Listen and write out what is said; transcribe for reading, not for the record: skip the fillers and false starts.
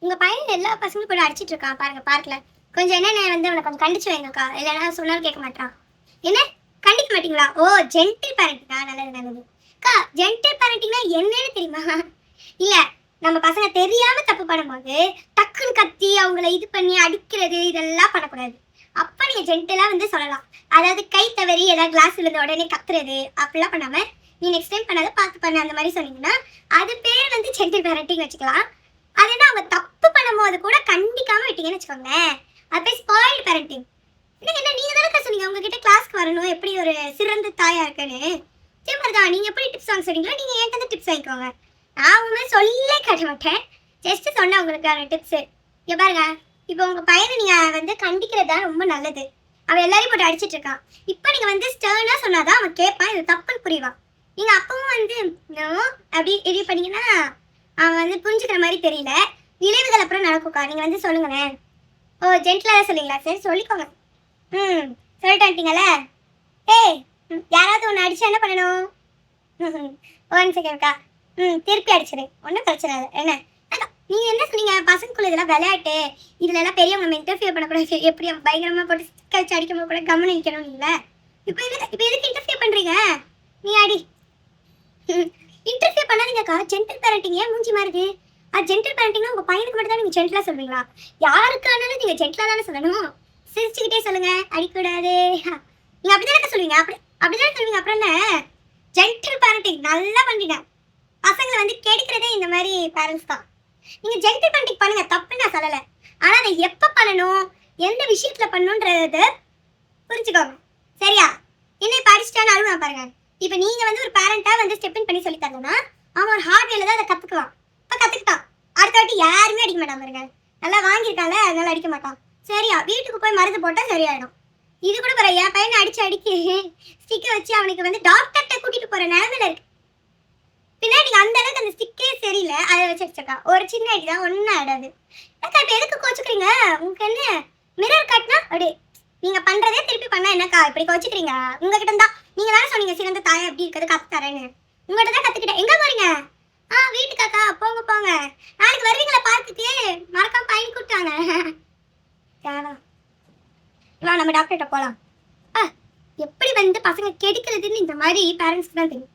உங்க பையன் எல்லா பசங்களும் கூட அடிச்சிட்டு இருக்கான் பாருங்க பார்க்ல. கொஞ்சம் என்னென்ன வந்து அவனை கொஞ்சம் கண்டிச்சு வைங்கக்கா. இல்லைன்னா சொன்னாலும் கேட்க மாட்டான். என்ன கண்டிக்க மாட்டீங்களா? ஓ ஜென்டில் பேரண்டிங்கா, நல்லது நல்லது. அக்கா ஜென்டில் பேரண்டிங்னா என்னன்னு தெரியுமா? இல்ல நம்ம பசங்க தெரியாம தப்பு பண்ணும்போது டக்குன்னு கத்தி அவங்கள இது பண்ணி அடிக்கிறது இதெல்லாம் பண்ணக்கூடாது. அப்ப நீங்க ஜென்டிலா வந்து சொல்லலாம். அதாவது கை தவறி ஏதாவது கிளாஸ் விழுந்த உடனே கத்துறது அப்படிலாம் பண்ணாம நீ நெக்ஸ்ட் டைம் பண்ணாத பார்த்து பண்ண அந்த மாதிரி சொன்னீங்கன்னா அது பேர் வந்து ஜென்டில் பேரண்டிங் வச்சுக்கலாம். அதுனா அவங்க தப்பு பண்ணும்போது கூட கண்டிக்காம விட்டீங்கன்னு வச்சுக்கோங்களேன், அது பேர் ஸ்பாயில்டு பேரண்டிங். என்ன நீங்க தானே சொன்னீங்க உங்ககிட்ட கிளாஸ்க்கு வரணும் எப்படி ஒரு சிறந்த தாயா இருக்குன்னு. அதே மாதிரிதான் நீங்க எப்படி டிப்ஸ் வாங்க சொன்னீங்களோ நீங்க என்கிட்ட டிப்ஸ் வாங்கிக்கோங்க. நான் உண்மை சொல்லே காட்ட மாட்டேன், ஜஸ்ட் சொன்னேன் உங்களுக்கான டிப்ஸ். இங்க பாருங்க, இப்போ உங்க பையனை நீங்க வந்து கண்டிக்கிறது தான் ரொம்ப நல்லது. அவன் எல்லாரையும் போட்டு அடிச்சிட்டு இருக்கான். இப்போ நீங்க வந்து ஸ்டர்னா சொன்னாதான் அவன் கேட்பான், இது தப்புன்னு புரிவான். நீங்க அப்பவும் வந்து நோ அப்படி இது பண்ணீங்கன்னா அவன் வந்து புரிஞ்சுக்கிற மாதிரி தெரியல. விளைவுகள் அப்புறம் நடக்கும்க்கா. நீங்க வந்து சொல்லுங்களேன். ஓ ஜென்டிலா தான் சொல்லுங்களா? சரி சொல்லிக்கோங்க. ம் சொல்லிட்டான்ட்டீங்கல்ல. ஏய் யாராவது ஒன்று அடிச்சா என்ன பண்ணணும்? 1 செகண்ட்க்கா. திருப்பி அடிச்சிடு, ஒன்றும் பிரச்சனை இல்லை. என்ன நீங்க என்ன சொன்னீங்க பசங்களுக்குள்ள இதெல்லாம் விளையாட்டு, இதுல எல்லாம் பெரியவங்க நம்ம இன்டர்ஃபியர் பண்ணக்கூடாது, எப்படி பயங்கரமா போட்டு ஸ்டிக் வச்சு அடிக்கும் கூட கவனம் நிற்கணும். நீங்கள இப்போ எதுக்கு இன்டர்ஃபியர் பண்றீங்க? நீ அடி. இன்டர்ஃபியர் பண்ணாதீங்கக்கா. ஜென்டில் பேரண்டிங் ஏன் மூஞ்சி மாறுது? அது ஜென்டில் பேரண்டிங்னா உங்க பையனுக்கு மட்டும் தான் நீங்க ஜென்டிலா சொல்வீங்களா? யாருக்கானாலும் நீங்க ஜென்டிலா தானே சொல்லணும். சிரிச்சுக்கிட்டே சொல்லுங்க, அடிக்கூடாது. நீங்க அப்படிதானே சொல்லுவீங்க. அப்படிதானே சொல்லுவீங்க. அப்புறம் என்ன ஜென்டில் பேரண்டிங் நல்லா பண்ணுறீங்க. பசங்களை வந்து கெடுக்கிறதே இந்த மாதிரி பேரண்ட்ஸ் தான். நீங்க ஜென்டில் பேரண்டிங் பண்ணுங்க, தப்புன்னு நான் சொல்லலை. ஆனா அதை எப்போ பண்ணணும், எந்த விஷயத்துல பண்ணணுன்றத புரிஞ்சுக்கோங்க. சரியா? என்ன இப்போ அடிச்சிட்டான்னு அழுவா பாருங்க. இப்போ நீங்க வந்து ஒரு பேரண்டா வந்து ஸ்டெப் இன் பண்ணி சொல்லி தரணும்னா அவன் ஒரு ஹார்ட் வேல தான் அதை கத்துக்குவான். இப்போ கத்துக்கிட்டான், அடுத்த வாட்டி யாருமே அடிக்க மாட்டான் பாருங்க. நல்லா வாங்கியிருக்காங்க அதனால அடிக்க மாட்டான். சரியா? வீட்டுக்கு போய் மருந்து போட்டா சரியாயிடும். இது கூட பாரு, என் பையனை அடிக்கி ஸ்டிக்கை வச்சு அவனுக்கு வந்து டாக்டர்கிட்ட கூட்டிட்டு போற நிலைமையில இருக்கு. பின்னாடி அந்த அளவுக்கு அந்த ஸ்டிக்கே சரியில்லை, அதை வச்சு அடிச்சிருக்கா. ஒரு சின்ன அடி தான், ஒன்றும் ஆயிடாது. அக்கா இப்போ எதுக்கு கோச்சுக்கிறீங்க? உங்களுக்கு என்ன மிரர் காட்டினா அப்படி நீங்க பண்றதே திருப்பி பண்ணா என்னக்கா இப்படி கோச்சுக்கிறீங்க? உங்ககிட்ட இருந்தா நீங்க தானே சொன்னீங்க சிறந்த தாயை எப்படி இருக்கிறது கத்து தரேன்னு. உங்ககிட்ட தான் கத்துக்கிட்டேன். எங்க போறீங்க? வீட்டுக்காக்கா. போங்க போங்க, நாளைக்கு வருவீங்களா பார்க்குக்கு? மறக்காம பையன் கூப்பிட்டாங்க. வா நம்ம டாக்டர்கிட்ட போலாம். எப்படி வந்து பசங்க கெடுக்கிறதுன்னு இந்த மாதிரி பேரண்ட்ஸ்க்கு தான் தெரியும்.